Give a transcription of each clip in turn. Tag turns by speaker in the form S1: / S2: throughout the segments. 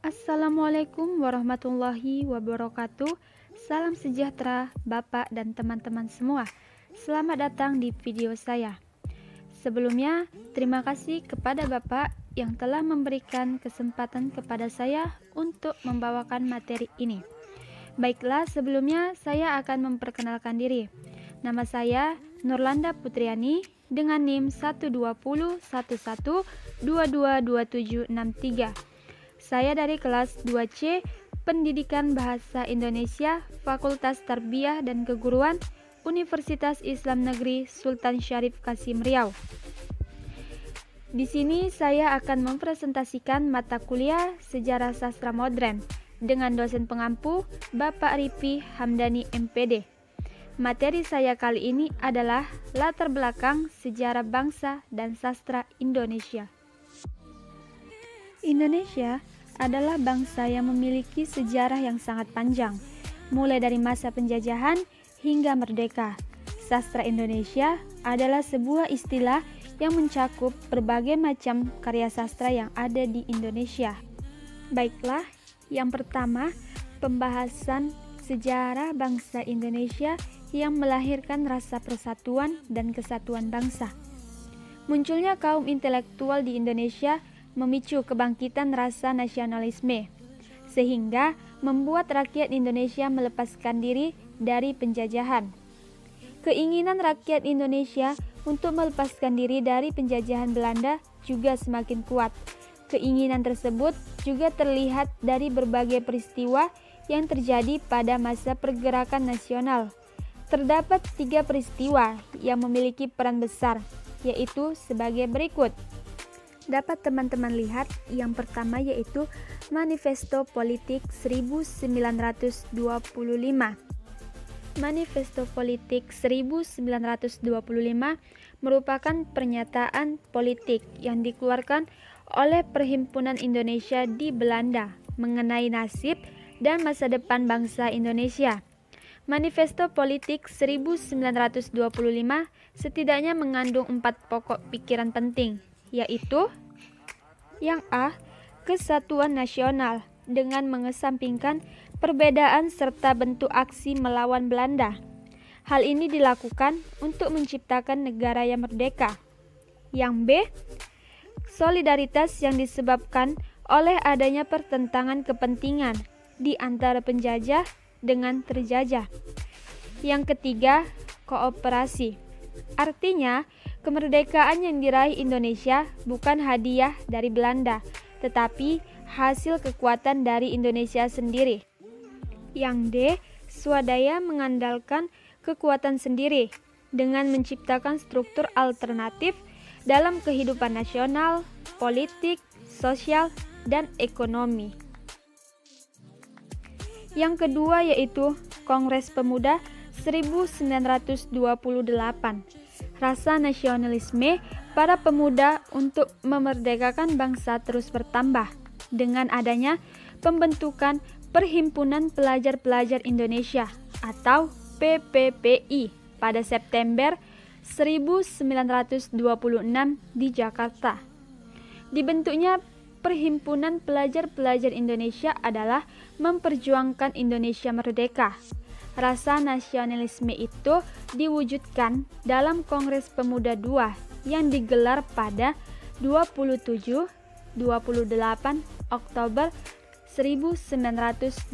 S1: Assalamualaikum warahmatullahi wabarakatuh. Salam sejahtera Bapak dan teman-teman semua. Selamat datang di video saya. Sebelumnya, terima kasih kepada Bapak yang telah memberikan kesempatan kepada saya untuk membawakan materi ini. Baiklah, sebelumnya saya akan memperkenalkan diri. Nama saya Nurlanda Putriani dengan NIM 12011222763. Saya dari kelas 2C, Pendidikan Bahasa Indonesia, Fakultas Tarbiyah dan Keguruan, Universitas Islam Negeri Sultan Syarif Kasim Riau. Di sini saya akan mempresentasikan mata kuliah Sejarah Sastra Modern dengan dosen pengampu Bapak Rifi Hamdani MPD. Materi saya kali ini adalah latar belakang sejarah bangsa dan sastra Indonesia. Indonesia adalah bangsa yang memiliki sejarah yang sangat panjang, mulai dari masa penjajahan hingga merdeka. Sastra Indonesia adalah sebuah istilah yang mencakup berbagai macam karya sastra yang ada di Indonesia. Baiklah, yang pertama, pembahasan sejarah bangsa Indonesia yang melahirkan rasa persatuan dan kesatuan bangsa. Munculnya kaum intelektual di Indonesia memicu kebangkitan rasa nasionalisme, sehingga membuat rakyat Indonesia melepaskan diri dari penjajahan. Keinginan rakyat Indonesia untuk melepaskan diri dari penjajahan Belanda juga semakin kuat. Keinginan tersebut juga terlihat dari berbagai peristiwa yang terjadi pada masa pergerakan nasional. Terdapat 3 peristiwa yang memiliki peran besar, yaitu sebagai berikut. Dapat teman-teman lihat, yang pertama yaitu Manifesto Politik 1925. Manifesto Politik 1925 merupakan pernyataan politik yang dikeluarkan oleh Perhimpunan Indonesia di Belanda mengenai nasib dan masa depan bangsa Indonesia. Manifesto Politik 1925 setidaknya mengandung 4 pokok pikiran penting, yaitu yang A. Kesatuan nasional dengan mengesampingkan perbedaan serta bentuk aksi melawan Belanda. Hal ini dilakukan untuk menciptakan negara yang merdeka. Yang B. Solidaritas yang disebabkan oleh adanya pertentangan kepentingan di antara penjajah dengan terjajah. Yang ketiga, kooperasi. Artinya, kemerdekaan yang diraih Indonesia bukan hadiah dari Belanda, tetapi hasil kekuatan dari Indonesia sendiri. Yang D. Swadaya mengandalkan kekuatan sendiri dengan menciptakan struktur alternatif dalam kehidupan nasional, politik, sosial, dan ekonomi. Yang kedua yaitu Kongres Pemuda 1928. Rasa nasionalisme para pemuda untuk memerdekakan bangsa terus bertambah dengan adanya pembentukan Perhimpunan Pelajar-Pelajar Indonesia atau PPPI pada September 1926 di Jakarta. Dibentuknya Perhimpunan Pelajar-Pelajar Indonesia adalah memperjuangkan Indonesia merdeka. Rasa nasionalisme itu diwujudkan dalam Kongres Pemuda II yang digelar pada 27-28 Oktober 1928.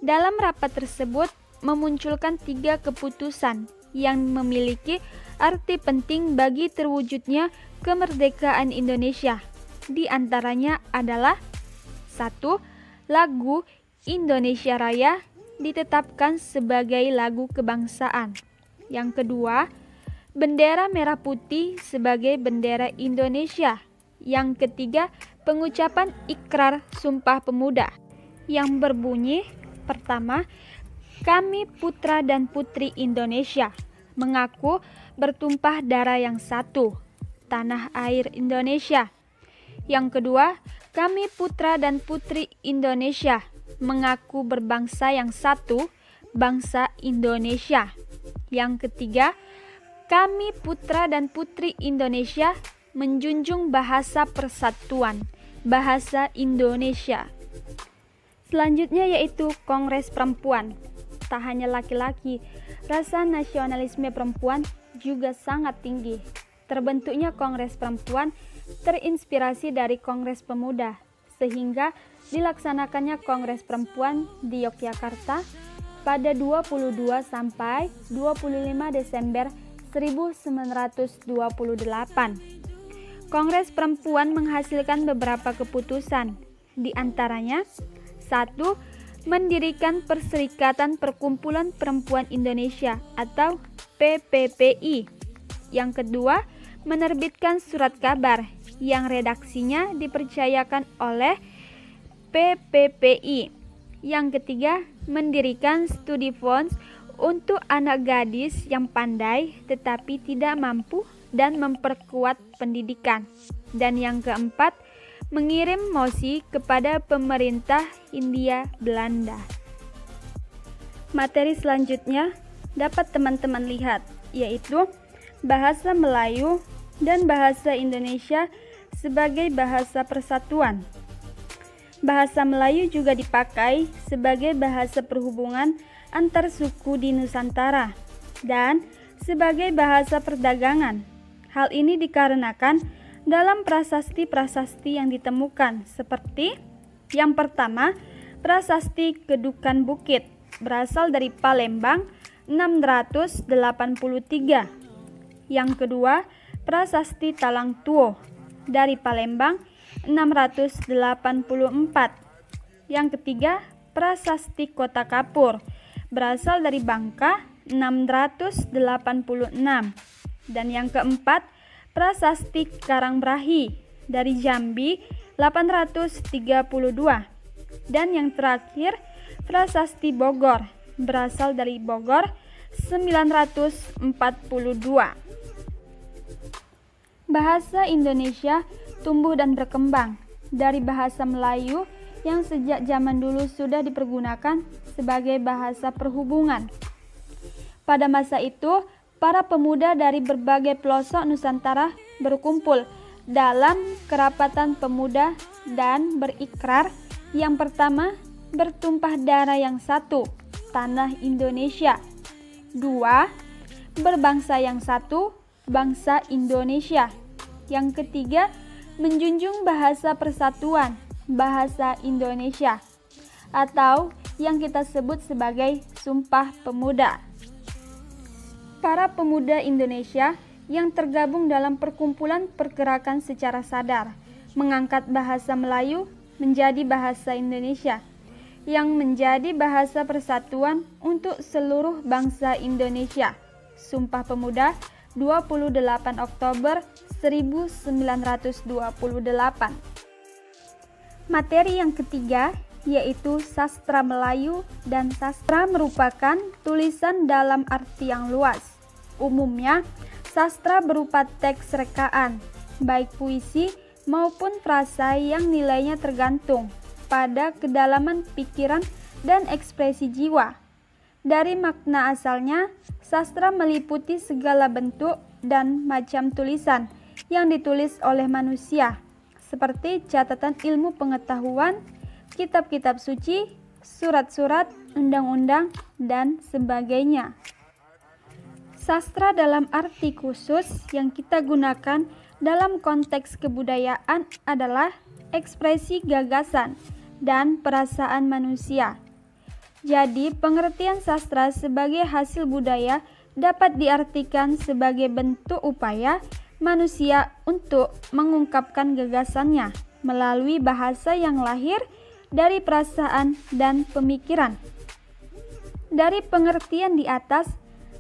S1: Dalam rapat tersebut memunculkan 3 keputusan yang memiliki arti penting bagi terwujudnya kemerdekaan Indonesia. Di antaranya adalah 1. Lagu Indonesia Raya ditetapkan sebagai lagu kebangsaan. Yang kedua, bendera merah putih sebagai bendera Indonesia. Yang ketiga, pengucapan ikrar Sumpah Pemuda yang berbunyi, pertama, kami putra dan putri Indonesia mengaku bertumpah darah yang satu, tanah air Indonesia. Yang kedua, kami putra dan putri Indonesia mengaku berbangsa yang satu, bangsa Indonesia. Yang ketiga, kami putra dan putri Indonesia menjunjung bahasa persatuan bahasa Indonesia. Selanjutnya yaitu Kongres Perempuan. Tak hanya laki-laki, rasa nasionalisme perempuan juga sangat tinggi. Terbentuknya Kongres Perempuan terinspirasi dari Kongres Pemuda, sehingga dilaksanakannya Kongres Perempuan di Yogyakarta pada 22 sampai 25 Desember 1928. Kongres Perempuan menghasilkan beberapa keputusan, di antaranya 1. Mendirikan Perserikatan Perkumpulan Perempuan Indonesia atau PPPI. Yang kedua, menerbitkan surat kabar yang redaksinya dipercayakan oleh PPPI. Yang ketiga, mendirikan studi fonds untuk anak gadis yang pandai tetapi tidak mampu dan memperkuat pendidikan. Dan yang keempat, mengirim mosi kepada pemerintah Hindia Belanda. Materi selanjutnya dapat teman-teman lihat, yaitu bahasa Melayu dan bahasa Indonesia sebagai bahasa persatuan. Bahasa Melayu juga dipakai sebagai bahasa perhubungan antar suku di Nusantara dan sebagai bahasa perdagangan. Hal ini dikarenakan dalam prasasti-prasasti yang ditemukan, seperti yang pertama, prasasti Kedukan Bukit berasal dari Palembang 683. Yang kedua, prasasti Talang Tuo dari Palembang 684. Yang ketiga, prasasti Kota Kapur berasal dari Bangka 686. Dan yang keempat, prasasti Karangbrahi dari Jambi 832. Dan yang terakhir, prasasti Bogor berasal dari Bogor 942. Bahasa Indonesia tumbuh dan berkembang dari bahasa Melayu yang sejak zaman dulu sudah dipergunakan sebagai bahasa perhubungan. Pada masa itu, para pemuda dari berbagai pelosok Nusantara berkumpul dalam kerapatan pemuda dan berikrar, yang pertama, bertumpah darah yang satu, tanah Indonesia. 2. Berbangsa yang satu, bangsa Indonesia. Yang ketiga, menjunjung bahasa persatuan, bahasa Indonesia, atau yang kita sebut sebagai Sumpah Pemuda. Para pemuda Indonesia yang tergabung dalam perkumpulan pergerakan secara sadar mengangkat bahasa Melayu menjadi bahasa Indonesia yang menjadi bahasa persatuan untuk seluruh bangsa Indonesia. Sumpah Pemuda 28 Oktober 1928. Materi yang ketiga yaitu sastra Melayu dan sastra merupakan tulisan dalam arti yang luas. Umumnya, sastra berupa teks rekaan, baik puisi maupun frasa yang nilainya tergantung pada kedalaman pikiran dan ekspresi jiwa. Dari makna asalnya, sastra meliputi segala bentuk dan macam tulisan yang ditulis oleh manusia, seperti catatan ilmu pengetahuan, kitab-kitab suci, surat-surat, undang-undang, dan sebagainya. Sastra dalam arti khusus yang kita gunakan dalam konteks kebudayaan adalah ekspresi gagasan dan perasaan manusia. Jadi, pengertian sastra sebagai hasil budaya dapat diartikan sebagai bentuk upaya manusia untuk mengungkapkan gagasannya melalui bahasa yang lahir dari perasaan dan pemikiran. Dari pengertian di atas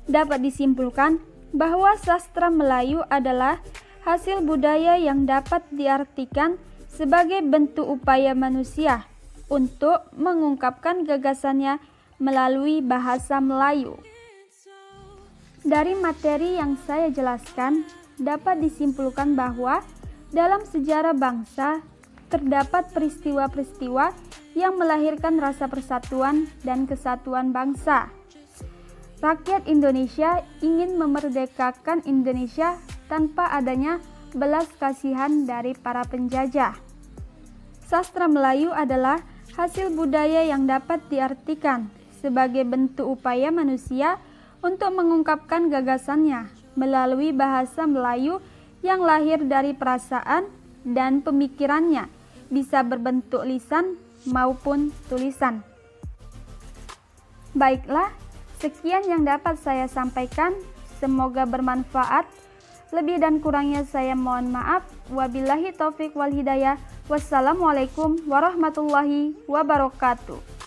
S1: dapat disimpulkan bahwa sastra Melayu adalah hasil budaya yang dapat diartikan sebagai bentuk upaya manusia untuk mengungkapkan gagasannya melalui bahasa Melayu. Dari materi yang saya jelaskan, dapat disimpulkan bahwa dalam sejarah bangsa terdapat peristiwa-peristiwa yang melahirkan rasa persatuan dan kesatuan bangsa. Rakyat Indonesia ingin memerdekakan Indonesia tanpa adanya belas kasihan dari para penjajah. Sastra Melayu adalah hasil budaya yang dapat diartikan sebagai bentuk upaya manusia untuk mengungkapkan gagasannya melalui bahasa Melayu yang lahir dari perasaan dan pemikirannya, bisa berbentuk lisan maupun tulisan. Baiklah, sekian yang dapat saya sampaikan. Semoga bermanfaat. Lebih dan kurangnya saya mohon maaf. Wabillahi taufik wal hidayah. Wassalamualaikum warahmatullahi wabarakatuh.